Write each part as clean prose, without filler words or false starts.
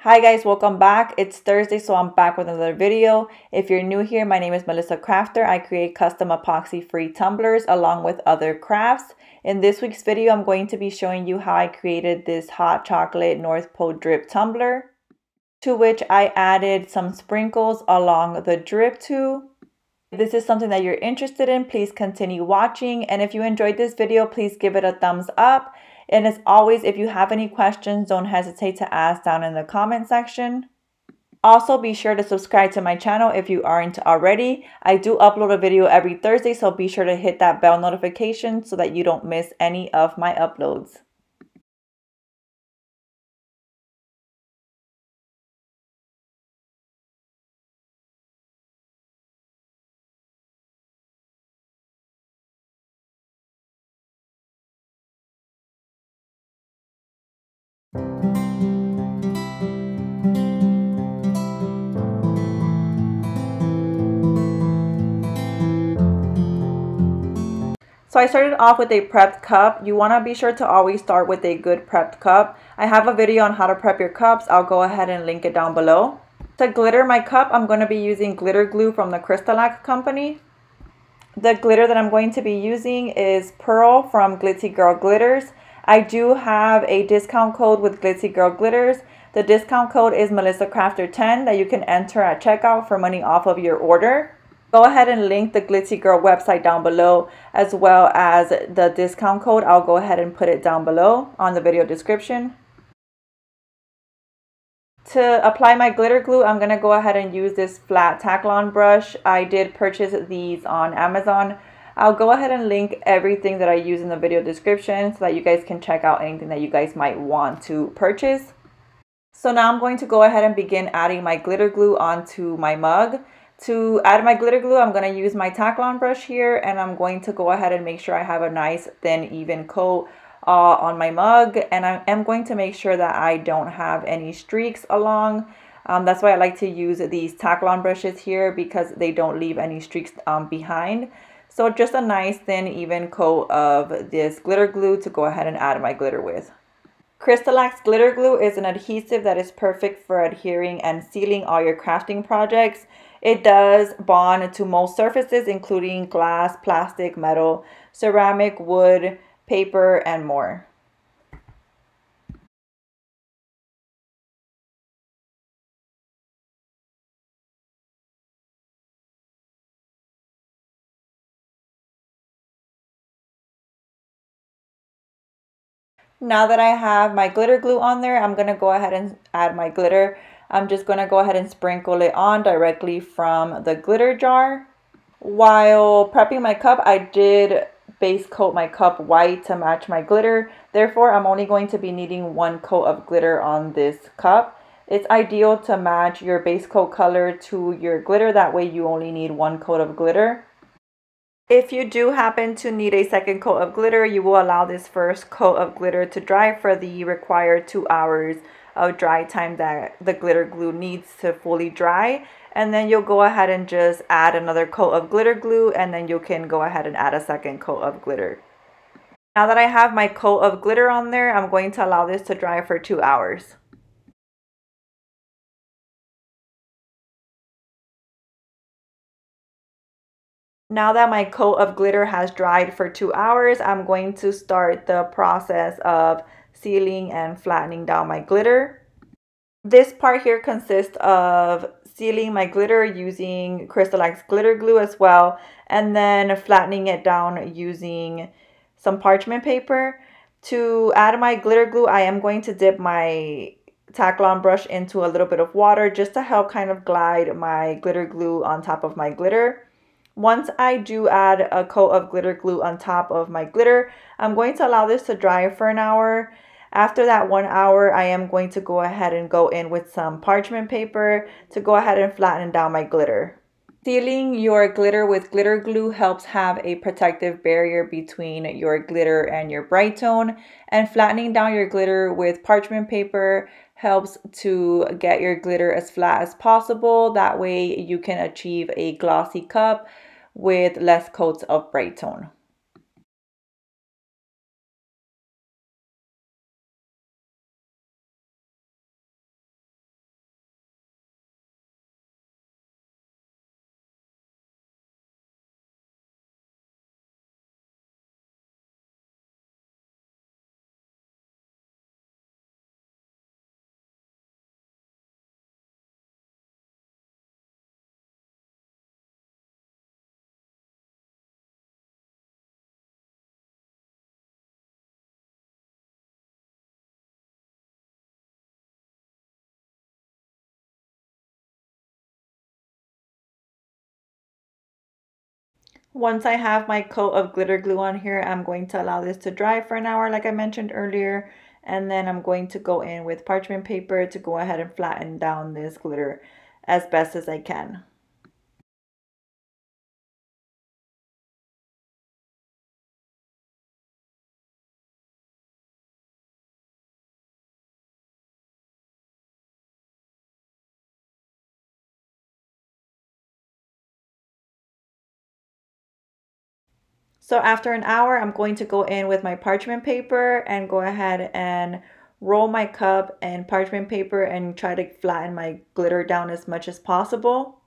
Hi guys, welcome back. It's Thursday, so I'm back with another video. If you're new here, my name is Melissa Crafter. I create custom epoxy-free tumblers along with other crafts. In this week's video, I'm going to be showing you how I created this hot chocolate North Pole drip tumbler, to which I added some sprinkles along the drip too. If this is something that you're interested in, please continue watching. And if you enjoyed this video, please give it a thumbs up. And as always, if you have any questions, don't hesitate to ask down in the comment section. Also, be sure to subscribe to my channel if you aren't already. I do upload a video every Thursday, so be sure to hit that bell notification so that you don't miss any of my uploads. So I started off with a prepped cup. You want to be sure to always start with a good prepped cup. I have a video on how to prep your cups. I'll go ahead and link it down below. To glitter my cup, I'm going to be using glitter glue from the Crystalac company. The glitter that I'm going to be using is Pearl from Glitzy Girl Glitters. I do have a discount code with Glitzy Girl Glitters. The discount code is MelissaCrafter10 that you can enter at checkout for money off of your order. Go ahead and link the Glitzy Girl website down below, as well as the discount code. I'll go ahead and put it down below on the video description. To apply my glitter glue, I'm going to go ahead and use this flat Taklon brush. I did purchase these on Amazon. I'll go ahead and link everything that I use in the video description so that you guys can check out anything that you guys might want to purchase. So now I'm going to go ahead and begin adding my glitter glue onto my mug. To add my glitter glue, I'm going to use my Taklon brush here, and I'm going to go ahead and make sure I have a nice thin even coat on my mug, and I am going to make sure that I don't have any streaks along. That's why I like to use these Taklon brushes here, because they don't leave any streaks behind. So just a nice thin even coat of this glitter glue to go ahead and add my glitter with. Crystalac's glitter glue is an adhesive that is perfect for adhering and sealing all your crafting projects. It does bond to most surfaces, including glass, plastic, metal, ceramic, wood, paper, and more. Now that I have my glitter glue on there, I'm going to go ahead and add my glitter. I'm just going to go ahead and sprinkle it on directly from the glitter jar. While prepping my cup, I did base coat my cup white to match my glitter. Therefore, I'm only going to be needing one coat of glitter on this cup. It's ideal to match your base coat color to your glitter. That way you only need one coat of glitter. If you do happen to need a second coat of glitter, you will allow this first coat of glitter to dry for the required 2 hours of dry time that the glitter glue needs to fully dry. And then you'll go ahead and just add another coat of glitter glue, and then you can go ahead and add a second coat of glitter. Now that I have my coat of glitter on there, I'm going to allow this to dry for 2 hours. Now that my coat of glitter has dried for 2 hours, I'm going to start the process of sealing and flattening down my glitter. This part here consists of sealing my glitter using Crystalac's glitter glue as well, and then flattening it down using some parchment paper. To add my glitter glue, I am going to dip my Taklon brush into a little bit of water just to help kind of glide my glitter glue on top of my glitter. Once I do add a coat of glitter glue on top of my glitter, I'm going to allow this to dry for an hour. After that 1 hour, I am going to go ahead and go in with some parchment paper to go ahead and flatten down my glitter. Sealing your glitter with glitter glue helps have a protective barrier between your glitter and your bright tone, and flattening down your glitter with parchment paper helps to get your glitter as flat as possible. That way you can achieve a glossy cup with less coats of bright tone. Once I have my coat of glitter glue on here, I'm going to allow this to dry for an hour like I mentioned earlier. And then I'm going to go in with parchment paper to go ahead and flatten down this glitter as best as I can. So after an hour, I'm going to go in with my parchment paper and go ahead and roll my cup in parchment paper and try to flatten my glitter down as much as possible.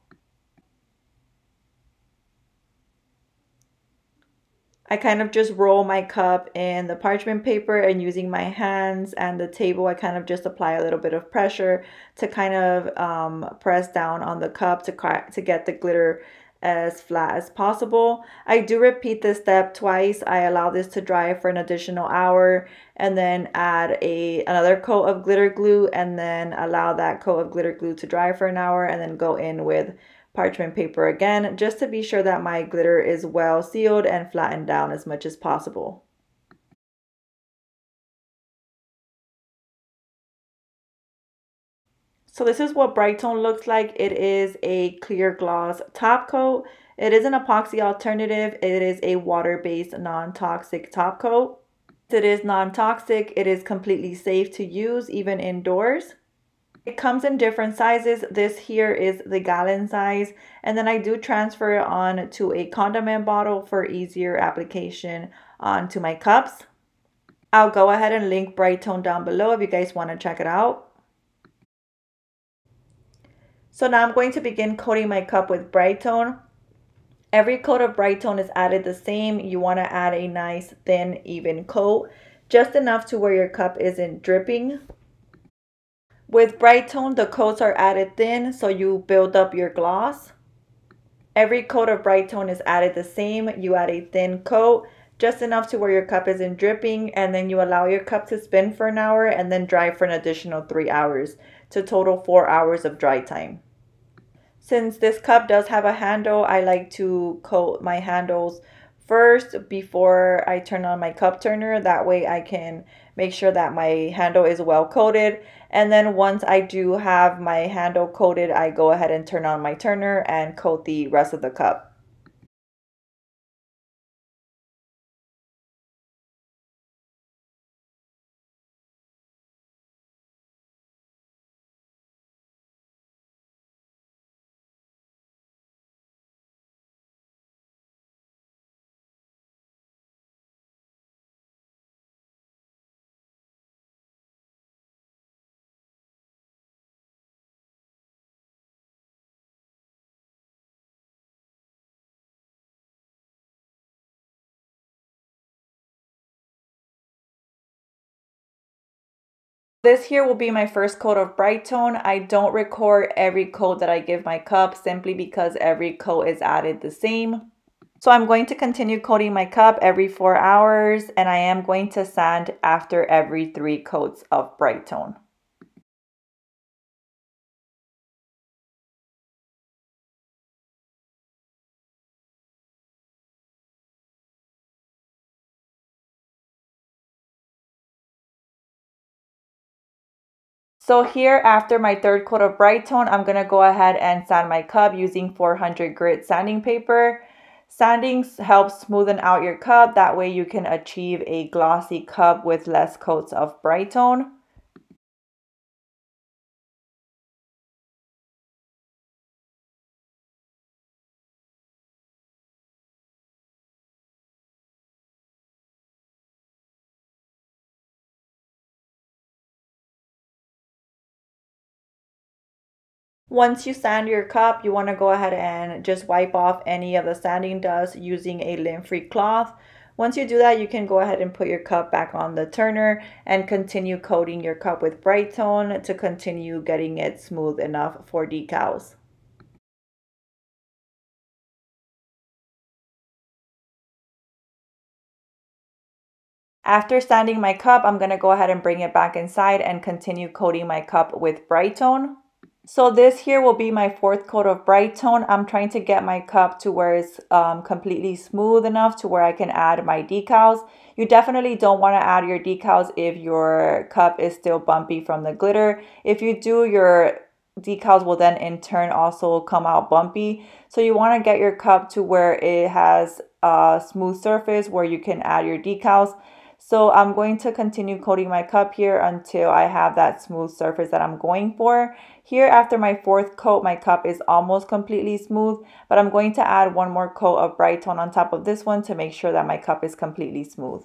I kind of just roll my cup in the parchment paper, and using my hands and the table, I kind of just apply a little bit of pressure to kind of press down on the cup to get the glitter as flat as possible. I do repeat this step twice. I allow this to dry for an additional hour and then add another coat of glitter glue and then allow that coat of glitter glue to dry for an hour and then go in with parchment paper again, just to be sure that my glitter is well sealed and flattened down as much as possible. So this is what Bright Tone looks like. It is a clear gloss top coat. It is an epoxy alternative. It is a water-based non-toxic top coat. It is non-toxic. It is completely safe to use even indoors. It comes in different sizes. This here is the gallon size, and then I do transfer it on to a condiment bottle for easier application onto my cups. I'll go ahead and link Bright Tone down below if you guys want to check it out. So now I'm going to begin coating my cup with Bright Tone. Every coat of Bright Tone is added the same. You want to add a nice thin even coat, just enough to where your cup isn't dripping. With Bright Tone, the coats are added thin so you build up your gloss. Every coat of Bright Tone is added the same. You add a thin coat, just enough to where your cup isn't dripping, and then you allow your cup to spin for an hour and then dry for an additional 3 hours to total 4 hours of dry time. Since this cup does have a handle, I like to coat my handles first before I turn on my cup turner. That way I can make sure that my handle is well coated. And then once I do have my handle coated, I go ahead and turn on my turner and coat the rest of the cup. This here will be my first coat of Bright Tone. I don't record every coat that I give my cup simply because every coat is added the same. So I'm going to continue coating my cup every 4 hours, and I am going to sand after every 3 coats of Bright Tone. So here, after my third coat of Bright Tone, I'm going to go ahead and sand my cup using 400 grit sanding paper. Sanding helps smoothen out your cup. That way you can achieve a glossy cup with less coats of Bright Tone. Once you sand your cup, you want to go ahead and just wipe off any of the sanding dust using a lint-free cloth. Once you do that, you can go ahead and put your cup back on the turner and continue coating your cup with Bright Tone to continue getting it smooth enough for decals. After sanding my cup, I'm going to go ahead and bring it back inside and continue coating my cup with Bright Tone. So this here will be my fourth coat of bright tone. I'm trying to get my cup to where it's completely smooth enough to where I can add my decals. You definitely don't want to add your decals if your cup is still bumpy from the glitter. If you do, your decals will then in turn also come out bumpy. So you want to get your cup to where it has a smooth surface where you can add your decals. So I'm going to continue coating my cup here until I have that smooth surface that I'm going for. Here, after my fourth coat, my cup is almost completely smooth, but I'm going to add one more coat of bright tone on top of this one to make sure that my cup is completely smooth.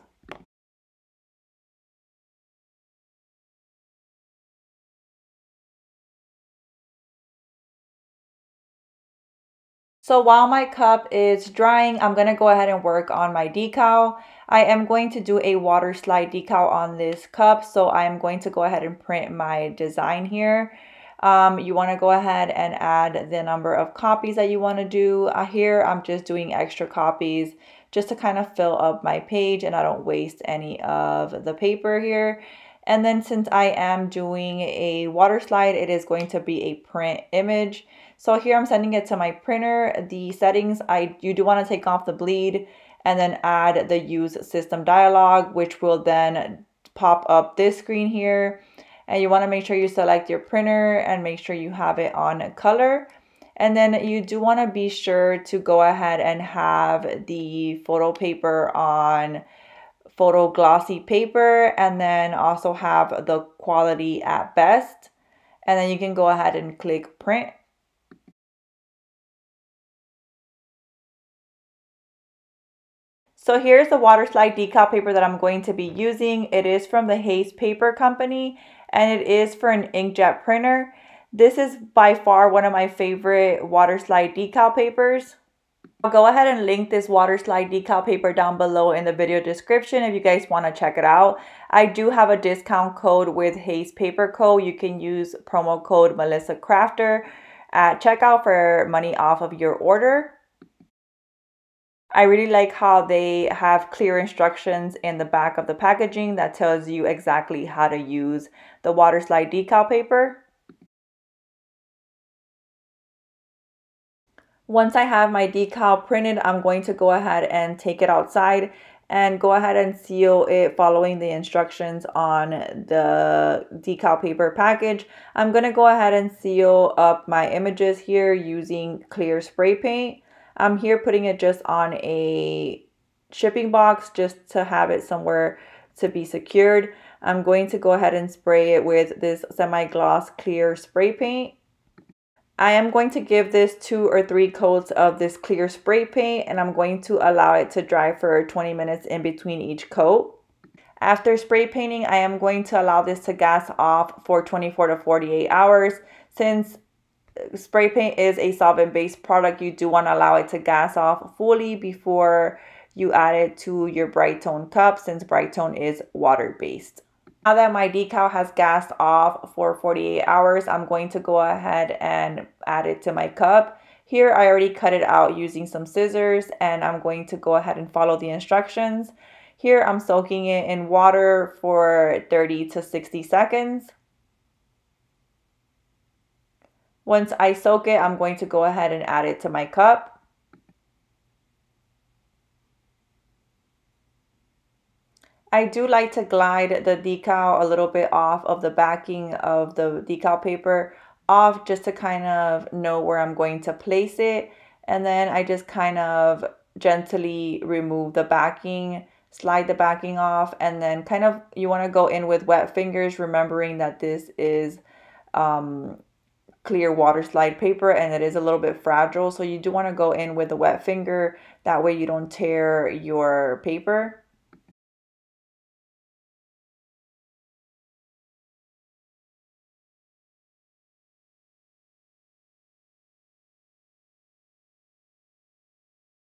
So while my cup is drying, I'm going to go ahead and work on my decal. I am going to do a water slide decal on this cup, so I am going to go ahead and print my design here. You want to go ahead and add the number of copies that you want to do. Here, I'm just doing extra copies just to kind of fill up my page and I don't waste any of the paper here. And then since I am doing a water slide, it is going to be a print image. So here I'm sending it to my printer. The settings, you do want to take off the bleed and then add the use system dialog, which will then pop up this screen here. And you want to make sure you select your printer and make sure you have it on color. And then you do want to be sure to go ahead and have the photo paper on photo glossy paper and then also have the quality at best. And then you can go ahead and click print. So here's the water slide decal paper that I'm going to be using. It is from the Haze Paper company and it is for an inkjet printer. This is by far one of my favorite water slide decal papers. I'll go ahead and link this water slide decal paper down below in the video description if you guys want to check it out. I do have a discount code with Haze Paper Co. You can use promo code Melissa Crafter at checkout for money off of your order. I really like how they have clear instructions in the back of the packaging that tells you exactly how to use the water slide decal paper. Once I have my decal printed, I'm going to go ahead and take it outside and go ahead and seal it following the instructions on the decal paper package. I'm going to go ahead and seal up my images here using clear spray paint. I'm here putting it just on a shipping box just to have it somewhere to be secured. I'm going to go ahead and spray it with this semi-gloss clear spray paint. I am going to give this 2 or 3 coats of this clear spray paint and I'm going to allow it to dry for 20 minutes in between each coat. After spray painting, I am going to allow this to gas off for 24 to 48 hours. Since spray paint is a solvent-based product, you do want to allow it to gas off fully before you add it to your bright tone cup, since bright tone is water-based. Now that my decal has gassed off for 48 hours, I'm going to go ahead and add it to my cup. Here I already cut it out using some scissors and I'm going to go ahead and follow the instructions. Here I'm soaking it in water for 30 to 60 seconds. Once I soak it, I'm going to go ahead and add it to my cup. I do like to glide the decal a little bit off of the backing of the decal paper off just to kind of know where I'm going to place it. And then I just kind of gently remove the backing, slide the backing off, and then kind of you want to go in with wet fingers, remembering that this is clear water slide paper and it is a little bit fragile. So you do want to go in with a wet finger. That way you don't tear your paper.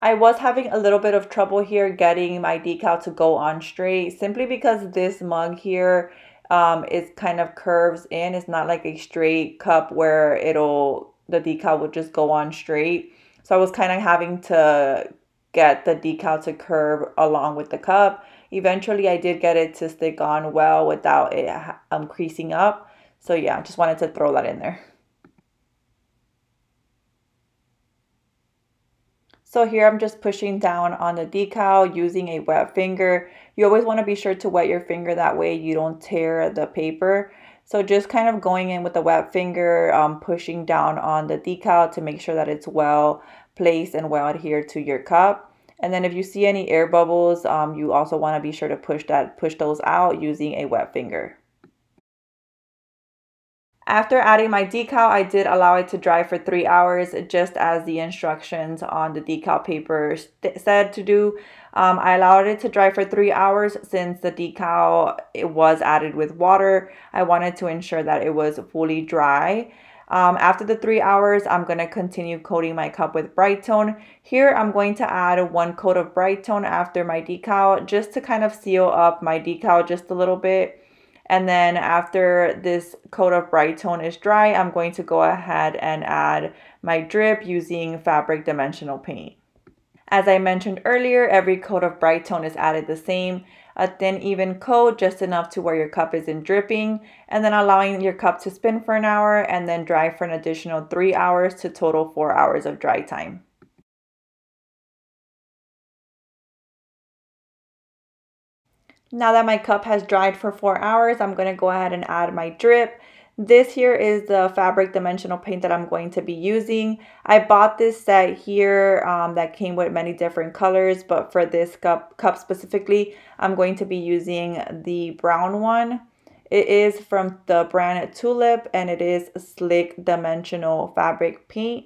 I was having a little bit of trouble here getting my decal to go on straight simply because this mug here is kind of curves in. It's not like a straight cup where the decal would just go on straight. So I was kind of having to get the decal to curve along with the cup. Eventually I did get it to stick on well without it creasing up. So yeah, just wanted to throw that in there. So here I'm just pushing down on the decal using a wet finger. You always want to be sure to wet your finger, that way you don't tear the paper. So just kind of going in with the wet finger, pushing down on the decal to make sure that it's well placed and well adhered to your cup. And then if you see any air bubbles, you also want to be sure to push those out using a wet finger. After adding my decal, I did allow it to dry for 3 hours, just as the instructions on the decal paper said to do. I allowed it to dry for 3 hours since the decal it was added with water. I wanted to ensure that it was fully dry. After the 3 hours, I'm going to continue coating my cup with Bright Tone. Here, I'm going to add 1 coat of Bright Tone after my decal, just to kind of seal up my decal just a little bit. And then after this coat of Bright Tone is dry, I'm going to go ahead and add my drip using fabric dimensional paint. As I mentioned earlier, every coat of Bright Tone is added the same. A thin, even coat, just enough to where your cup isn't dripping, and then allowing your cup to spin for an hour and then dry for an additional 3 hours to total 4 hours of dry time. Now that my cup has dried for 4 hours, I'm going to go ahead and add my drip. This here is the fabric dimensional paint that I'm going to be using. I bought this set here that came with many different colors, but for this cup specifically, I'm going to be using the brown one. It is from the brand Tulip, and it is Slick Dimensional Fabric Paint.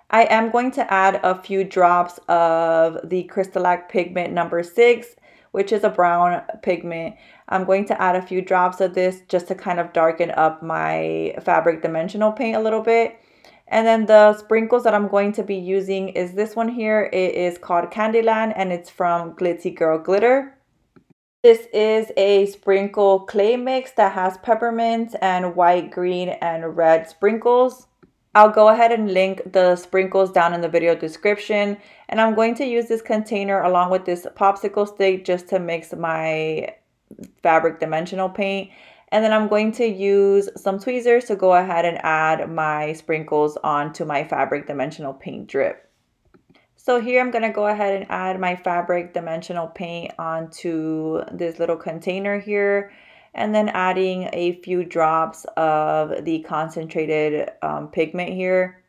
I am going to add a few drops of the Crystalac pigment number 6, which is a brown pigment. I'm going to add a few drops of this just to kind of darken up my fabric dimensional paint a little bit. And then the sprinkles that I'm going to be using is this one here. It is called Candyland, and it's from Glitzy Girl Glitter. This is a sprinkle clay mix that has peppermint and white, green, and red sprinkles. I'll go ahead and link the sprinkles down in the video description, and I'm going to use this container along with this popsicle stick just to mix my fabric dimensional paint. And then I'm going to use some tweezers to go ahead and add my sprinkles onto my fabric dimensional paint drip. So here I'm going to go ahead and add my fabric dimensional paint onto this little container here, and then adding a few drops of the concentrated pigment here.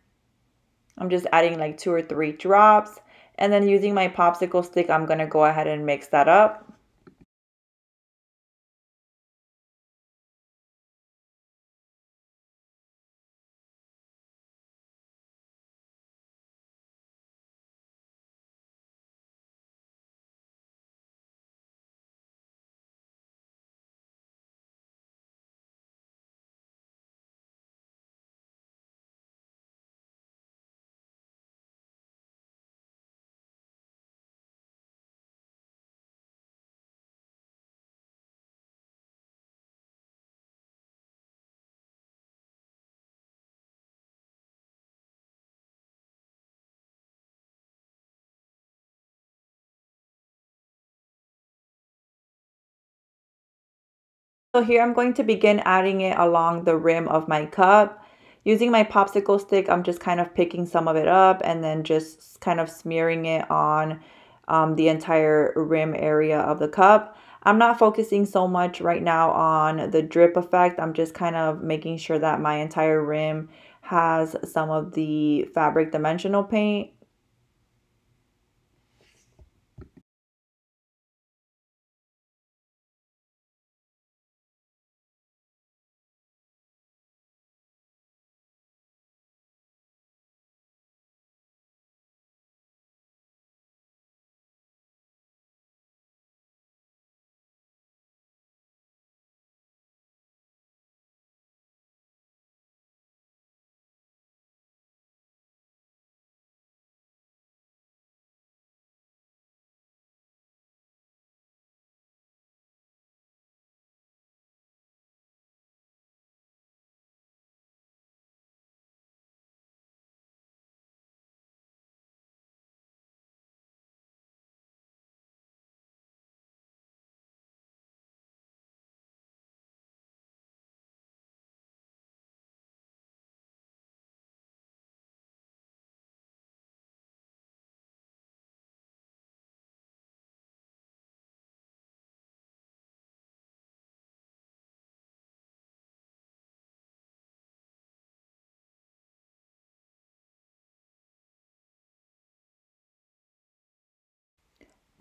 I'm just adding like 2 or 3 drops, and then using my popsicle stick, I'm going to go ahead and mix that up. So here I'm going to begin adding it along the rim of my cup. Using my popsicle stick, I'm just kind of picking some of it up and then just kind of smearing it on the entire rim area of the cup. I'm not focusing so much right now on the drip effect. I'm just kind of making sure that my entire rim has some of the fabric dimensional paint.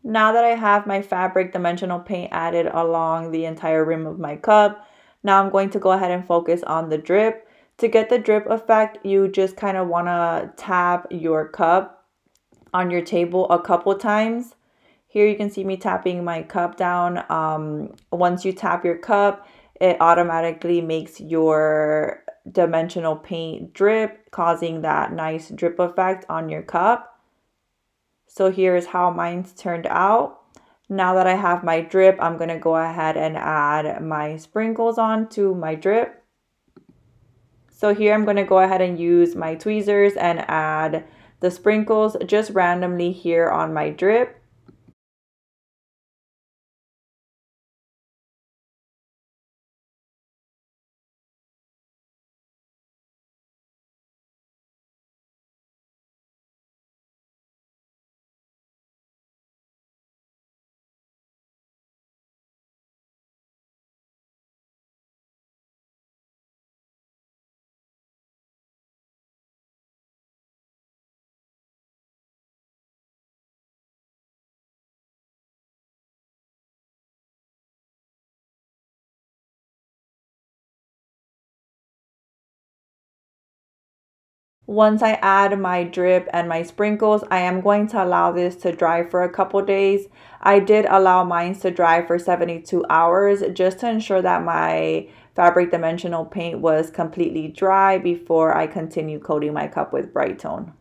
Now that I have my fabric dimensional paint added along the entire rim of my cup, now I'm going to go ahead and focus on the drip. To get the drip effect, you just kind of want to tap your cup on your table a couple times. Here you can see me tapping my cup down. Once you tap your cup, it automatically makes your dimensional paint drip, causing that nice drip effect on your cup. So here is how mine's turned out. Now that I have my drip, I'm going to go ahead and add my sprinkles on to my drip. So here I'm going to go ahead and use my tweezers and add the sprinkles just randomly here on my drip. Once I add my drip and my sprinkles, I am going to allow this to dry for a couple days. I did allow mine to dry for 72 hours just to ensure that my fabric dimensional paint was completely dry before I continue coating my cup with Bright Tone.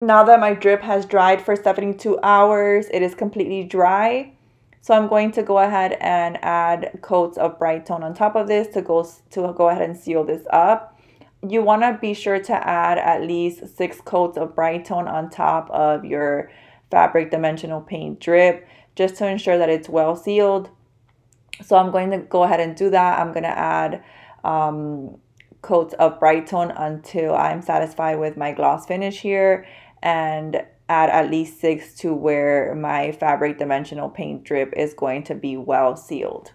Now that my drip has dried for 72 hours, it is completely dry. So I'm going to go ahead and add coats of Bright Tone on top of this to go ahead and seal this up. You want to be sure to add at least 6 coats of Bright Tone on top of your fabric dimensional paint drip just to ensure that it's well sealed. So I'm going to go ahead and do that. I'm going to add coats of Bright Tone until I'm satisfied with my gloss finish here, and add at least 6 to where my fabric dimensional paint drip is going to be well sealed.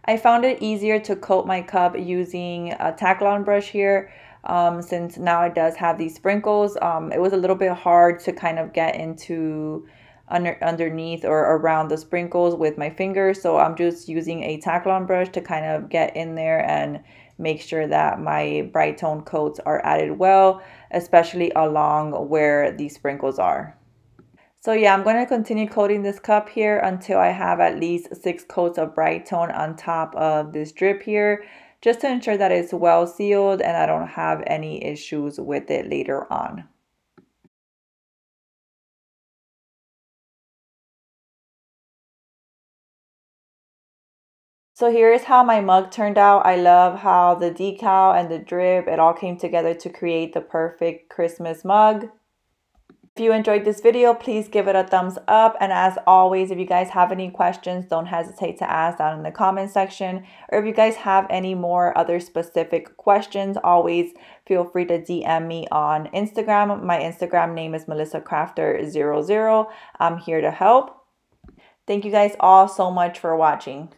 I found it easier to coat my cup using a Taklon brush here, since now it does have these sprinkles. It was a little bit hard to kind of get into underneath or around the sprinkles with my fingers, so I'm just using a Taklon brush to kind of get in there and make sure that my bright tone coats are added well, especially along where these sprinkles are. So yeah, I'm going to continue coating this cup here until I have at least 6 coats of Bright Tone on top of this drip here, just to ensure that it's well sealed and I don't have any issues with it later on. So here's how my mug turned out. I love how the decal and the drip, it all came together to create the perfect Christmas mug. If you enjoyed this video, please give it a thumbs up. And as always, if you guys have any questions, don't hesitate to ask down in the comment section. Or if you guys have any more other specific questions, always feel free to DM me on Instagram. My Instagram name is MelissaCrafter00. I'm here to help. Thank you guys all so much for watching.